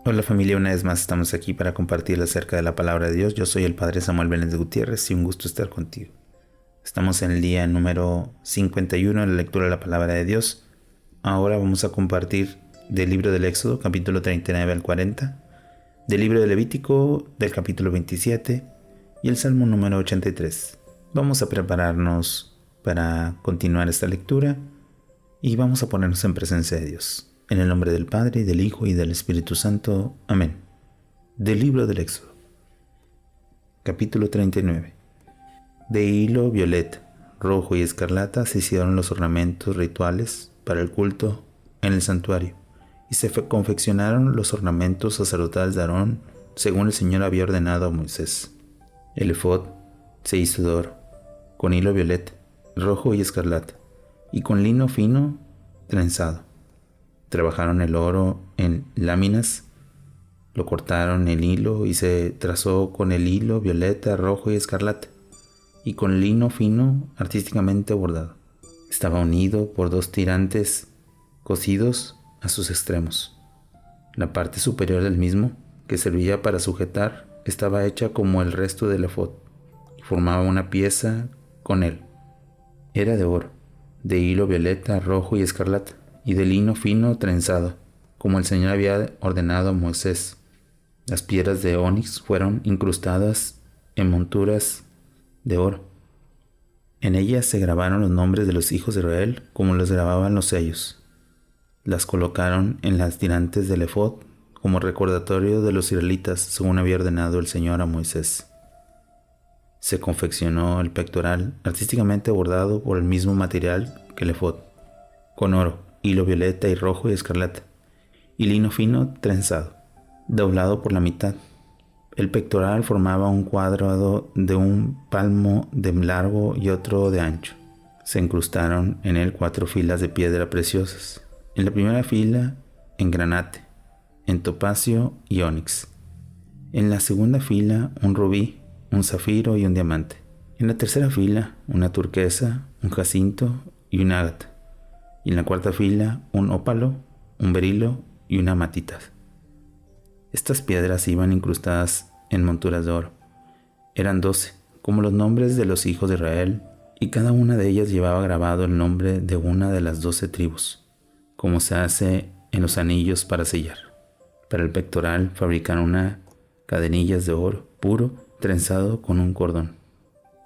Hola familia, una vez más estamos aquí para compartir acerca de la palabra de Dios. Yo soy el Padre Samuel Benes de Gutiérrez y un gusto estar contigo. Estamos en el día número 51 en la lectura de la palabra de Dios. Ahora vamos a compartir del libro del Éxodo, capítulo 39 al 40, del libro de Levítico, del capítulo 27 y el Salmo número 83. Vamos a prepararnos para continuar esta lectura y vamos a ponernos en presencia de Dios. En el nombre del Padre, y del Hijo, y del Espíritu Santo. Amén. Del libro del Éxodo. Capítulo 39. De hilo violeta, rojo y escarlata se hicieron los ornamentos rituales para el culto en el santuario, y se confeccionaron los ornamentos sacerdotales de Aarón, según el Señor había ordenado a Moisés. El efod se hizo de oro, con hilo violeta, rojo y escarlata, y con lino fino trenzado. Trabajaron el oro en láminas, lo cortaron el hilo y se trazó con el hilo violeta, rojo y escarlata, y con lino fino artísticamente bordado. Estaba unido por dos tirantes cosidos a sus extremos. La parte superior del mismo, que servía para sujetar, estaba hecha como el resto del efod y formaba una pieza con él. Era de oro, de hilo violeta, rojo y escarlata, y de lino fino trenzado, como el Señor había ordenado a Moisés. Las piedras de onix fueron incrustadas en monturas de oro. En ellas se grabaron los nombres de los hijos de Israel, como los grababan los sellos. Las colocaron en las tirantes del efod, como recordatorio de los israelitas, según había ordenado el Señor a Moisés. Se confeccionó el pectoral, artísticamente bordado por el mismo material que el efod, con oro, hilo violeta y rojo y escarlata, y lino fino trenzado, doblado por la mitad. El pectoral formaba un cuadrado de un palmo de largo y otro de ancho. Se incrustaron en él 4 filas de piedra preciosas. En la primera fila, en granate, en topacio y ónix. En la segunda fila, un rubí, un zafiro y un diamante. En la tercera fila, una turquesa, un jacinto y un ágata. Y en la cuarta fila, un ópalo, un berilo y una amatita. Estas piedras iban incrustadas en monturas de oro. Eran 12, como los nombres de los hijos de Israel, y cada una de ellas llevaba grabado el nombre de una de las 12 tribus, como se hace en los anillos para sellar. Para el pectoral fabricaron cadenillas de oro puro trenzado con un cordón.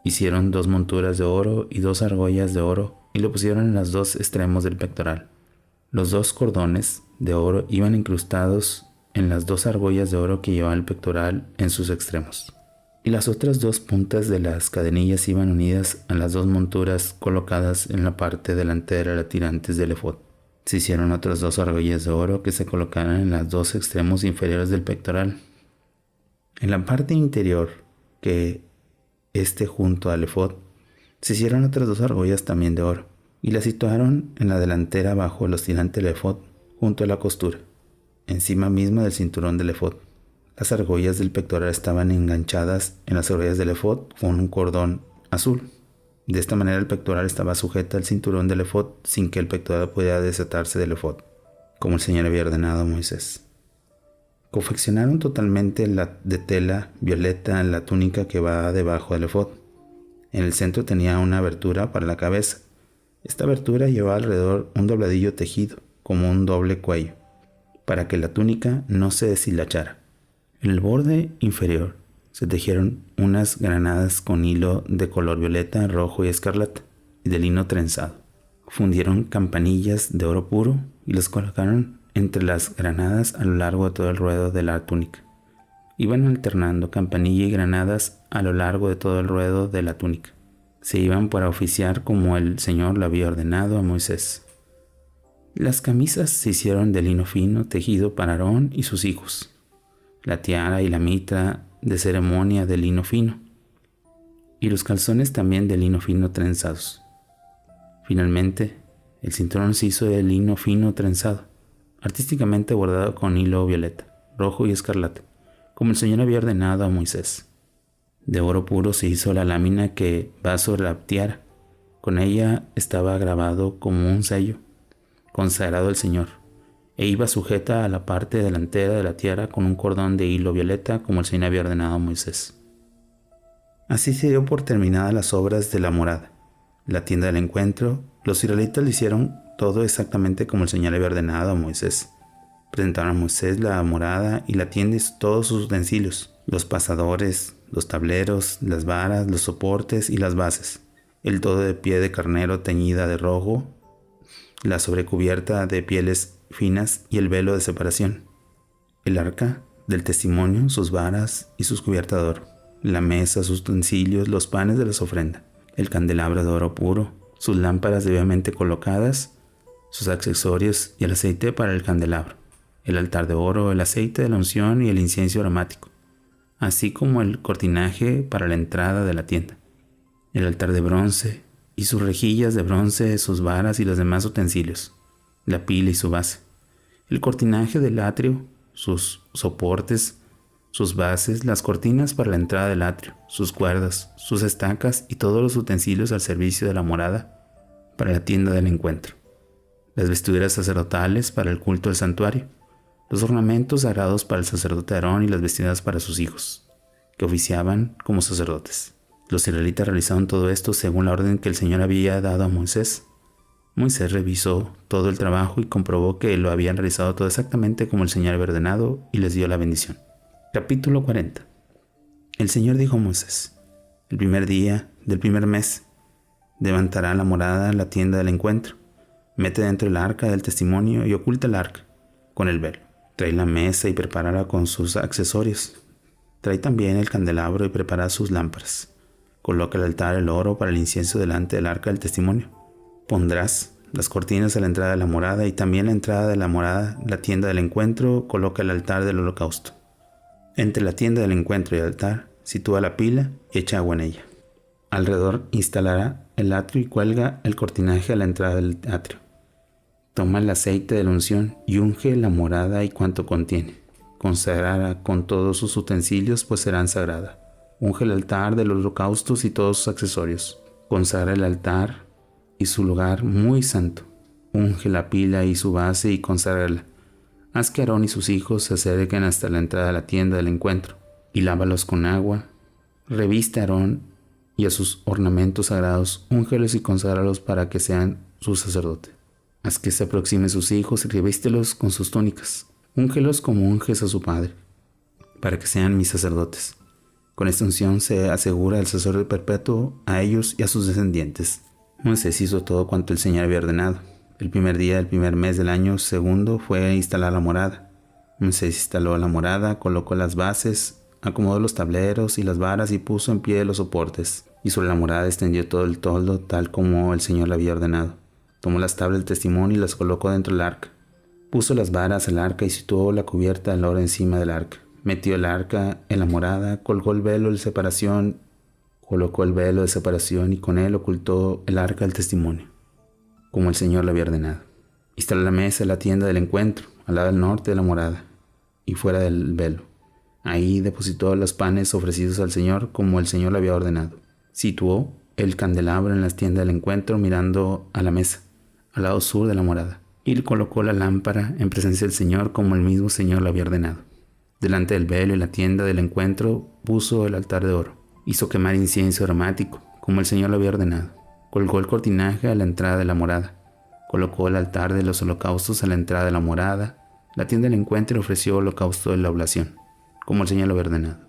Hicieron 2 monturas de oro y 2 argollas de oro y lo pusieron en los 2 extremos del pectoral. Los 2 cordones de oro iban incrustados en las 2 argollas de oro que llevaba el pectoral en sus extremos. Y las otras 2 puntas de las cadenillas iban unidas a las 2 monturas colocadas en la parte delantera de las tirantes del efod. Se hicieron otras 2 argollas de oro que se colocaron en los 2 extremos inferiores del pectoral. En la parte interior, que esté junto al efod, se hicieron otras 2 argollas también de oro, y las situaron en la delantera bajo los tirantes del efod, junto a la costura, encima misma del cinturón del efod. Las argollas del pectoral estaban enganchadas en las orillas del efod con un cordón azul. De esta manera el pectoral estaba sujeta al cinturón del efod sin que el pectoral pudiera desatarse del efod, como el Señor había ordenado a Moisés. Confeccionaron totalmente de tela violeta la túnica que va debajo del efod. En el centro tenía una abertura para la cabeza. Esta abertura llevaba alrededor un dobladillo tejido, como un doble cuello, para que la túnica no se deshilachara. En el borde inferior se tejieron unas granadas con hilo de color violeta, rojo y escarlata, y de lino trenzado. Fundieron campanillas de oro puro y las colocaron entre las granadas a lo largo de todo el ruedo de la túnica. Iban alternando campanilla y granadas a lo largo de todo el ruedo de la túnica. Se iban para oficiar como el Señor lo había ordenado a Moisés. Las camisas se hicieron de lino fino tejido para Aarón y sus hijos. La tiara y la mitra de ceremonia de lino fino. Y los calzones también de lino fino trenzados. Finalmente, el cinturón se hizo de lino fino trenzado, artísticamente bordado con hilo violeta, rojo y escarlata, como el Señor había ordenado a Moisés. De oro puro se hizo la lámina que va sobre la tiara. Con ella estaba grabado como un sello, consagrado al Señor, e iba sujeta a la parte delantera de la tiara con un cordón de hilo violeta como el Señor había ordenado a Moisés. Así se dio por terminadas las obras de la morada, la tienda del encuentro. Los israelitas le hicieron todo exactamente como el Señor había ordenado a Moisés. Presentaron a Moisés la morada y la tienda y todos sus utensilios, los pasadores, los tableros, las varas, los soportes y las bases, el todo de piel de carnero teñida de rojo, la sobrecubierta de pieles finas y el velo de separación, el arca del testimonio, sus varas y sus cubiertas de oro, la mesa, sus utensilios, los panes de las ofrendas, el candelabro de oro puro, sus lámparas debidamente colocadas, sus accesorios y el aceite para el candelabro, el altar de oro, el aceite de la unción y el incienso aromático, así como el cortinaje para la entrada de la tienda, el altar de bronce y sus rejillas de bronce, sus varas y los demás utensilios, la pila y su base, el cortinaje del atrio, sus soportes, sus bases, las cortinas para la entrada del atrio, sus cuerdas, sus estacas y todos los utensilios al servicio de la morada para la tienda del encuentro, las vestiduras sacerdotales para el culto del santuario, los ornamentos sagrados para el sacerdote Aarón y las vestiduras para sus hijos, que oficiaban como sacerdotes. Los israelitas realizaron todo esto según la orden que el Señor había dado a Moisés. Moisés revisó todo el trabajo y comprobó que lo habían realizado todo exactamente como el Señor había ordenado y les dio la bendición. Capítulo 40. El Señor dijo a Moisés: el primer día del primer mes levantará la morada en la tienda del encuentro. Mete dentro el arca del testimonio y oculta el arca con el velo. Trae la mesa y prepárala con sus accesorios. Trae también el candelabro y prepara sus lámparas. Coloca el altar el oro para el incienso delante del arca del testimonio. Pondrás las cortinas a la entrada de la morada y también la entrada de la morada, la tienda del encuentro. Coloca el altar del holocausto. Entre la tienda del encuentro y el altar, sitúa la pila y echa agua en ella. Alrededor instalará el atrio y cuelga el cortinaje a la entrada del atrio. Toma el aceite de la unción y unge la morada y cuanto contiene. Consagrará con todos sus utensilios, pues serán sagradas. Unge el altar de los holocaustos y todos sus accesorios. Consagra el altar y su lugar muy santo. Unge la pila y su base y conságrala. Haz que Aarón y sus hijos se acerquen hasta la entrada de la tienda del encuentro y lávalos con agua. Reviste a Aarón y a sus ornamentos sagrados, úngelos y conságralos para que sean sus sacerdotes. Haz que se aproximen sus hijos y revístelos con sus túnicas. Úngelos como unges a su padre, para que sean mis sacerdotes. Con esta unción se asegura el sacerdote perpetuo a ellos y a sus descendientes. Moisés hizo todo cuanto el Señor había ordenado. El primer día del primer mes del año segundo fue instalar la morada. Moisés instaló la morada, colocó las bases, acomodó los tableros y las varas y puso en pie los soportes. Y sobre la morada extendió todo el toldo tal como el Señor le había ordenado. Tomó las tablas del testimonio y las colocó dentro del arca. Puso las varas al arca y situó la cubierta del oro encima del arca. Metió el arca en la morada, colocó el velo de separación y con él ocultó el arca del testimonio, como el Señor le había ordenado. Instaló la mesa en la tienda del encuentro, al lado del norte de la morada, y fuera del velo. Ahí depositó los panes ofrecidos al Señor, como el Señor le había ordenado. Situó el candelabro en la tienda del encuentro, mirando a la mesa, al lado sur de la morada, y colocó la lámpara en presencia del Señor, como el mismo Señor lo había ordenado. Delante del velo y la tienda del encuentro puso el altar de oro. Hizo quemar incienso aromático, como el Señor lo había ordenado. Colgó el cortinaje a la entrada de la morada. Colocó el altar de los holocaustos a la entrada de la morada. La tienda del encuentro ofreció holocausto de la oblación, como el Señor lo había ordenado.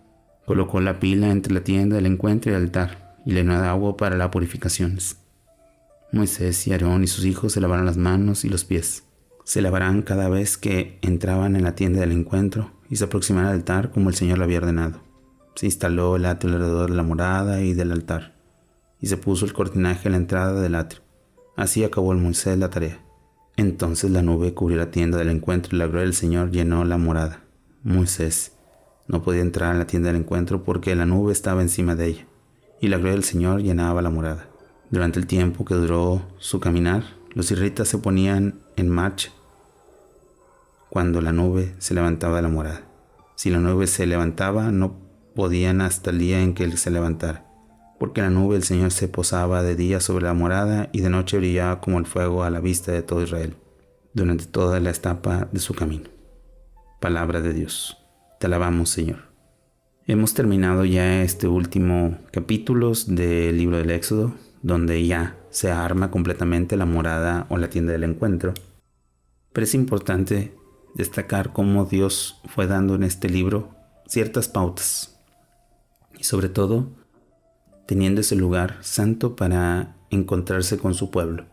Colocó la pila entre la tienda del encuentro y el altar, y llenó de agua para las purificaciones. Moisés y Aarón y sus hijos se lavaron las manos y los pies. Se lavarán cada vez que entraban en la tienda del encuentro y se aproximaran al altar como el Señor lo había ordenado. Se instaló el atrio alrededor de la morada y del altar, y se puso el cortinaje en la entrada del atrio. Así acabó el Moisés la tarea. Entonces la nube cubrió la tienda del encuentro y la gloria del Señor llenó la morada. Moisés no podía entrar en la tienda del encuentro porque la nube estaba encima de ella, y la gloria del Señor llenaba la morada. Durante el tiempo que duró su caminar, los israelitas se ponían en marcha cuando la nube se levantaba de la morada. Si la nube se levantaba, no podían hasta el día en que se levantara, porque la nube del Señor se posaba de día sobre la morada y de noche brillaba como el fuego a la vista de todo Israel. durante toda la etapa de su camino. Palabra de Dios. Te alabamos, Señor. Hemos terminado ya este último capítulo del libro del Éxodo, donde ya se arma completamente la morada o la tienda del encuentro. Pero es importante destacar cómo Dios fue dando en este libro ciertas pautas y sobre todo teniendo ese lugar santo para encontrarse con su pueblo.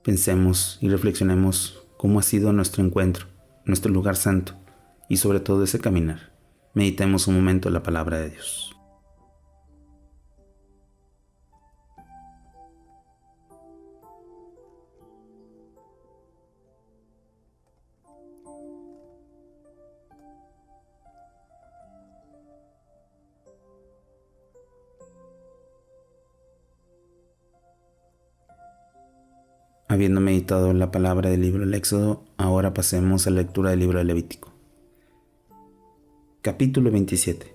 Pensemos y reflexionemos cómo ha sido nuestro encuentro, nuestro lugar santo y sobre todo ese caminar. Meditemos un momento la palabra de Dios. Habiendo meditado la palabra del libro del Éxodo, ahora pasemos a la lectura del libro del Levítico. Capítulo 27.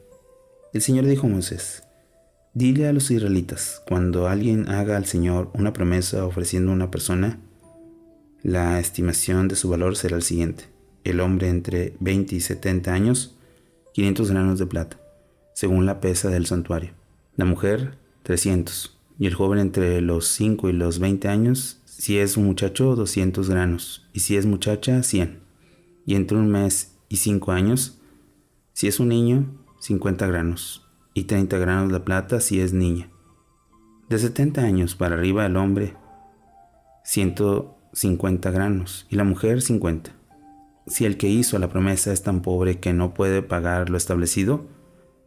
El Señor dijo a Moisés: Dile a los israelitas, cuando alguien haga al Señor una promesa ofreciendo a una persona, la estimación de su valor será el siguiente: el hombre entre 20 y 70 años, 500 granos de plata, según la pesa del santuario; la mujer, 300, y el joven entre los 5 y los 20 años, si es un muchacho, 200 granos, y si es muchacha, 100, y entre 1 mes y 5 años, si es un niño, 50 granos, y 30 granos de plata si es niña. De 70 años para arriba el hombre, 150 granos, y la mujer, 50. Si el que hizo la promesa es tan pobre que no puede pagar lo establecido,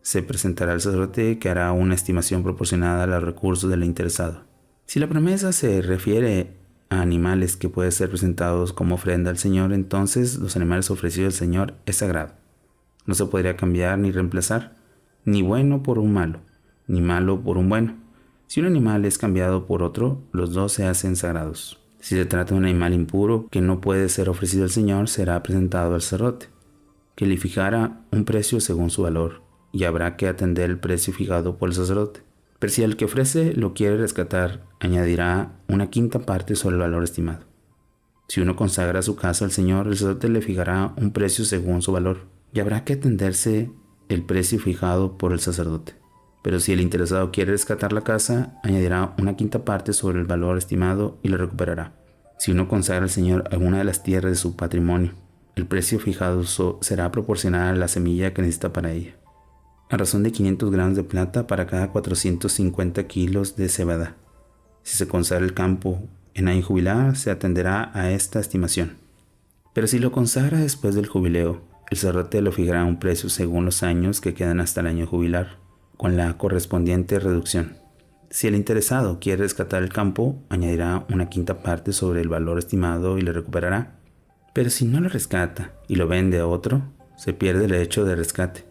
se presentará al sacerdote que hará una estimación proporcionada a los recursos del interesado. Si la promesa se refiere a animales que pueden ser presentados como ofrenda al Señor, entonces los animales ofrecidos al Señor es sagrado. No se podría cambiar ni reemplazar, ni bueno por un malo, ni malo por un bueno. Si un animal es cambiado por otro, los dos se hacen sagrados. Si se trata de un animal impuro que no puede ser ofrecido al Señor, será presentado al sacerdote, que le fijará un precio según su valor, y habrá que atender el precio fijado por el sacerdote. Pero si el que ofrece lo quiere rescatar, añadirá una quinta parte sobre el valor estimado. Si uno consagra su casa al Señor, el sacerdote le fijará un precio según su valor, y habrá que atenderse el precio fijado por el sacerdote. Pero si el interesado quiere rescatar la casa, añadirá una quinta parte sobre el valor estimado y la recuperará. Si uno consagra al Señor alguna de las tierras de su patrimonio, el precio fijado será proporcional a la semilla que necesita para ella, a razón de 500 gramos de plata para cada 450 kilos de cebada. Si se consagra el campo en año jubilar, se atenderá a esta estimación. Pero si lo consagra después del jubileo, el sacerdote lo fijará a un precio según los años que quedan hasta el año jubilar, con la correspondiente reducción. Si el interesado quiere rescatar el campo, añadirá una quinta parte sobre el valor estimado y le recuperará. Pero si no lo rescata y lo vende a otro, se pierde el derecho de rescate.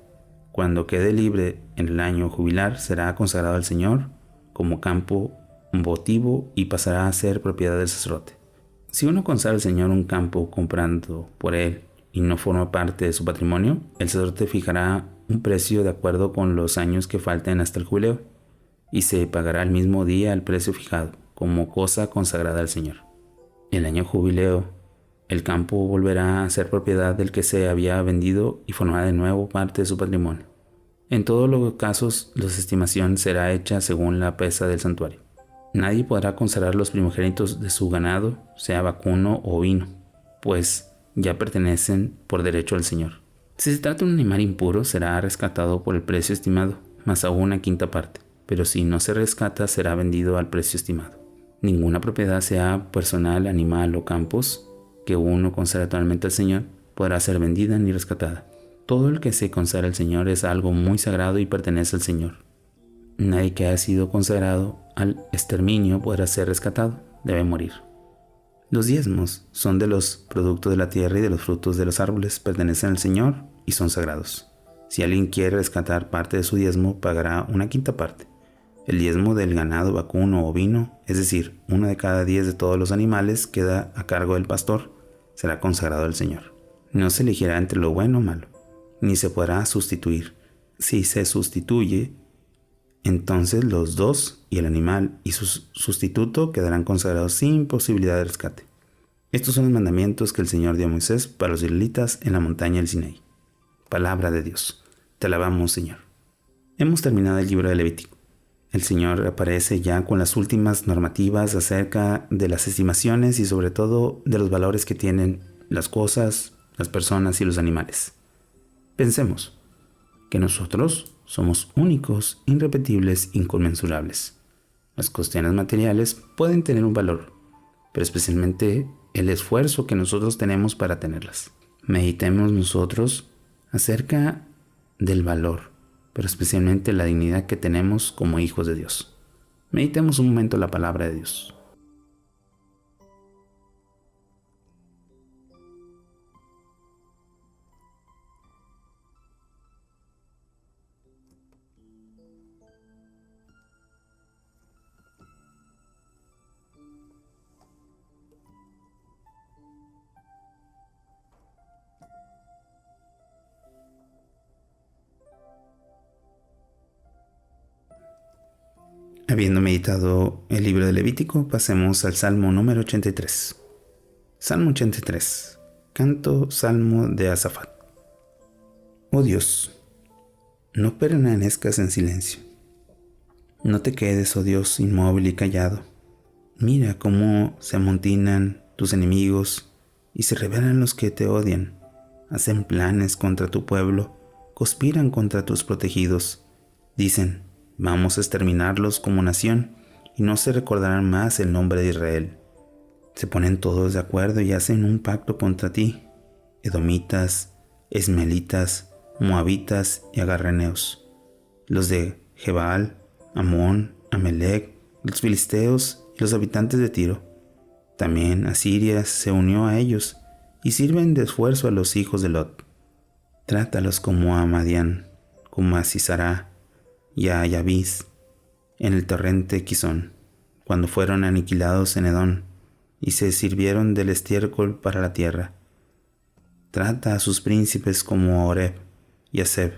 Cuando quede libre en el año jubilar, será consagrado al Señor como campo votivo y pasará a ser propiedad del sacerdote. Si uno consagra al Señor un campo comprando por él y no forma parte de su patrimonio, el sacerdote fijará un precio de acuerdo con los años que falten hasta el jubileo, y se pagará el mismo día el precio fijado, como cosa consagrada al Señor. En el año jubileo, el campo volverá a ser propiedad del que se había vendido y formará de nuevo parte de su patrimonio. En todos los casos, la estimación será hecha según la pesa del santuario. Nadie podrá consagrar los primogénitos de su ganado, sea vacuno o ovino, pues ya pertenecen por derecho al Señor. Si se trata de un animal impuro, será rescatado por el precio estimado, más aún una quinta parte, pero si no se rescata, será vendido al precio estimado. Ninguna propiedad, sea personal, animal o campos, que uno consagra totalmente al Señor, podrá ser vendida ni rescatada. Todo el que se consagra al Señor es algo muy sagrado y pertenece al Señor. Nadie que haya sido consagrado al exterminio podrá ser rescatado, debe morir. Los diezmos son de los productos de la tierra y de los frutos de los árboles, pertenecen al Señor y son sagrados. Si alguien quiere rescatar parte de su diezmo, pagará una quinta parte. El diezmo del ganado vacuno o ovino, es decir, 1 de cada 10 de todos los animales, queda a cargo del pastor, será consagrado al Señor. No se elegirá entre lo bueno o malo, ni se podrá sustituir. Si se sustituye, entonces los dos y el animal y su sustituto quedarán consagrados sin posibilidad de rescate. Estos son los mandamientos que el Señor dio a Moisés para los israelitas en la montaña del Sinaí. Palabra de Dios. Te alabamos, Señor. Hemos terminado el libro de Levítico. El Señor aparece ya con las últimas normativas acerca de las estimaciones y sobre todo de los valores que tienen las cosas, las personas y los animales. Pensemos que nosotros somos únicos, irrepetibles, inconmensurables. Las cuestiones materiales pueden tener un valor, pero especialmente el esfuerzo que nosotros tenemos para tenerlas. Meditemos nosotros acerca del valor, pero especialmente la dignidad que tenemos como hijos de Dios. Meditemos un momento la palabra de Dios. Habiendo meditado el libro de Levítico, pasemos al Salmo número 83. Salmo 83. Canto Salmo de Asafat. Oh Dios, no permanezcas en silencio. No te quedes, oh Dios, inmóvil y callado. Mira cómo se amontinan tus enemigos y se rebelan los que te odian. Hacen planes contra tu pueblo, conspiran contra tus protegidos. Dicen: vamos a exterminarlos como nación, y no se recordarán más el nombre de Israel. Se ponen todos de acuerdo y hacen un pacto contra ti: edomitas, ismaelitas, moabitas y agarreneos, los de Gebal, Amón, Amelec, los filisteos y los habitantes de Tiro. También Asiria se unió a ellos y sirven de esfuerzo a los hijos de Lot. Trátalos como a Madián, como a Sisará y a Yabís en el torrente Quizón, cuando fueron aniquilados en Edom y se sirvieron del estiércol para la tierra. Trata a sus príncipes como a Oreb y a Zeb,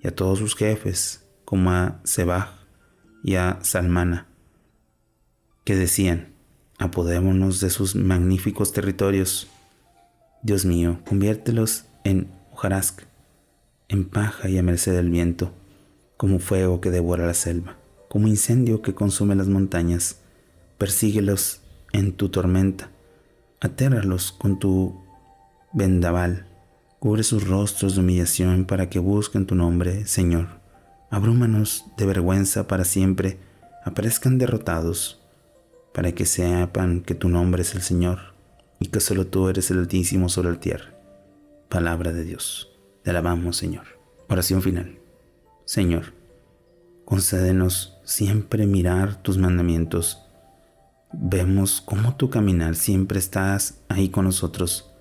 y a todos sus jefes como a Zebaj y a Salmana, que decían: apodémonos de sus magníficos territorios. Dios mío, conviértelos en hojarasca, en paja y a merced del viento, como fuego que devora la selva, como incendio que consume las montañas. Persíguelos en tu tormenta, atérralos con tu vendaval, cubre sus rostros de humillación para que busquen tu nombre, Señor. Abrúmanos de vergüenza para siempre, aparezcan derrotados, para que sepan que tu nombre es el Señor y que solo tú eres el Altísimo sobre la tierra. Palabra de Dios. Te alabamos, Señor. Oración final. Señor, concédenos siempre mirar tus mandamientos. Vemos cómo tu caminar siempre estás ahí con nosotros.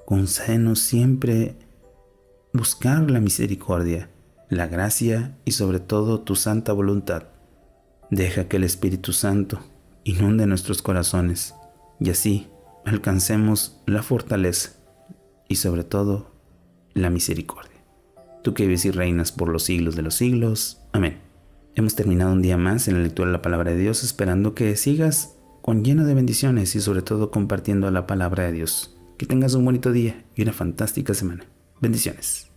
Concédenos siempre buscar la misericordia, la gracia y sobre todo tu santa voluntad. Deja que el Espíritu Santo inunde nuestros corazones y así alcancemos la fortaleza y sobre todo la misericordia. Tú que vives y reinas por los siglos de los siglos. Amén. Hemos terminado un día más en la lectura de la palabra de Dios, esperando que sigas con lleno de bendiciones y sobre todo compartiendo la palabra de Dios. Que tengas un bonito día y una fantástica semana. Bendiciones.